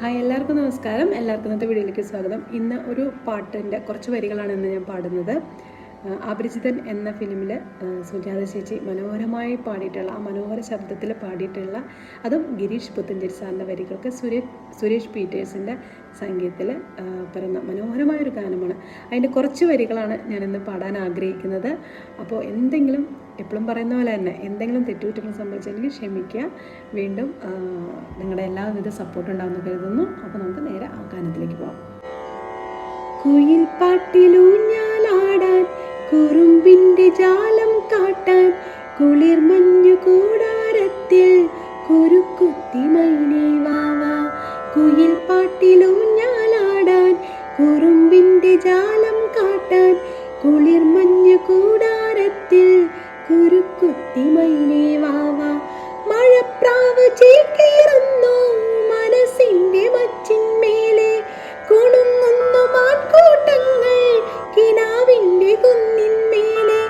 Hi, എല്ലാവർക്കും നമസ്കാരം. എല്ലാവർക്കും ഇന്നത്തെ വീഡിയോയിലേക്ക് സ്വാഗതം. ഇന്ന് ഒരു പാട്ടിൻ്റെ കുറച്ച് വരികളാണ് ഇന്ന് ഞാൻ പാടുന്നത്. അപരിചിതൻ എന്ന ഫിലിമിൽ സുജാത ചേച്ചി മനോഹരമായി പാടിയിട്ടുള്ള, ആ മനോഹര ശബ്ദത്തിൽ പാടിയിട്ടുള്ള, അതും ഗിരീഷ് പുത്തഞ്ചേരി സാറിൻ്റെ വരികൾക്ക് സുരേഷ് പീറ്റേഴ്സിൻ്റെ സംഗീതത്തിൽ പിറന്ന മനോഹരമായൊരു ഗാനമാണ്. അതിൻ്റെ കുറച്ച് വരികളാണ് ഞാനിന്ന് പാടാൻ ആഗ്രഹിക്കുന്നത്. അപ്പോൾ എന്തെങ്കിലും, എപ്പോഴും പറയുന്ന പോലെ തന്നെ, എന്തെങ്കിലും തെറ്റുകുറ്റങ്ങൾ സംഭവിച്ചെങ്കിൽ ക്ഷമിക്കുക. വീണ്ടും നിങ്ങളുടെ എല്ലാവിധ സപ്പോർട്ട് ഉണ്ടാകുമെന്ന് കരുതുന്നു. അപ്പോൾ നമുക്ക് നേരെ ആ ഗാനത്തിലേക്ക് പോകാം. കുയിൽ പാട്ടിലൂഞ്ഞാലാടാൻ, കുറുമ്പിൻ്റെ ജാലം കാട്ടാൻ, കുളിർമഞ്ഞു കൂടാരത്തിൽ കുരുക്കുത്തി മൈനേ വാവാ. കുയിൽ പാട്ടിലൂഞ്ഞാലാടാൻ, കുറുമ്പിൻ്റെ ജാലം കാട്ടാൻ, കുളിർമഞ്ഞു കൂടാരത്തിൽ കുരുക്കുത്തി മൈനേ വാവാ. മഴപ്രാവ് ചേക്കേറുന്നു മനസ്സിൻ്റെ മച്ചിന്മേലെ, കുണുങ്ങുന്നു മാൻകൂട്ടങ്ങൾ കിനാവിൻ്റെ കുന്നിന്മേലെ.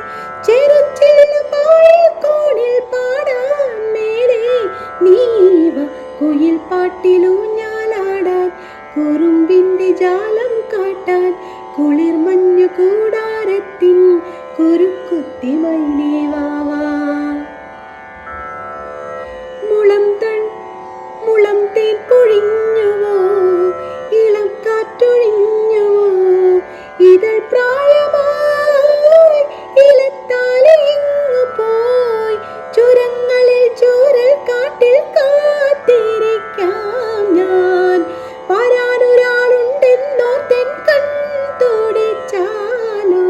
ചെറുചെല്ലു പായൽ കോണിൽ പാടാൻ മേലെ നീവ. കുയിൽ പാട്ടിലൂഞ്ഞാലാടാൻ, കുറുമ്പിൻ്റെ ജാലം കാട്ടാൻ, കുളിർമഞ്ഞു കൂടാരത്തിൻ കുരുക്കുത്തി മൈനേ വാവാ. മുളം തേൻ പൊഴിഞ്ഞുവോ, ഇളം കാറ്റൊഴിഞ്ഞുവോ, ഇതൾ പ്രായമായി ഇലത്താലെ എങ്ങു പോയി. ചുരങ്ങളിൽ ചൂരൽ കാട്ടിൽ കാത്തിരിക്കാം ഞാൻ, വരാനൊരാളുണ്ടെന്നോർത്തൻ കൺ തുടിച്ചാലോ.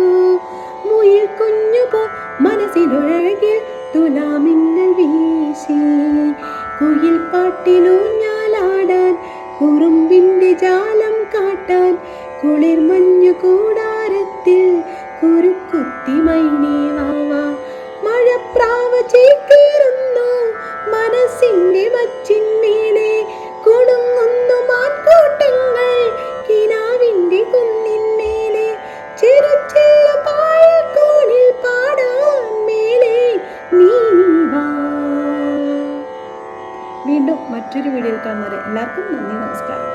മുയിൽ കുഞ്ഞുപോ മനസ്സിലൊഴകിൽ തുലാമിന്നൽ വീശി. കുയിൽ പാട്ടിലൂഞ്ഞാലാടാൻ, കുറുമ്പിൻ്റെ ജാലം കാട്ടാൻ, കുളിർമഞ്ഞു കൂടാരത്തിൽ കുരുക്കുത്തി മൈനേ വാവാ. മഴപ്രാവ് ചേക്കേറുന്നു മനസ്സിൻ്റെ മച്ചിന്മേലെ, കുണുങ്ങുന്നു മാൻകൂട്ടങ്ങൾ കിനാവിൻ്റെ കുന്നിന്മേലെ. ചെറുചെല്ലു പായൽ കോണിൽ പാടാൻ മേലെ നീവാ. വീണ്ടും മറ്റൊരു വീഡിയോയിൽ കാണുന്നവരെ എല്ലാവർക്കും നന്ദി, നമസ്കാരം.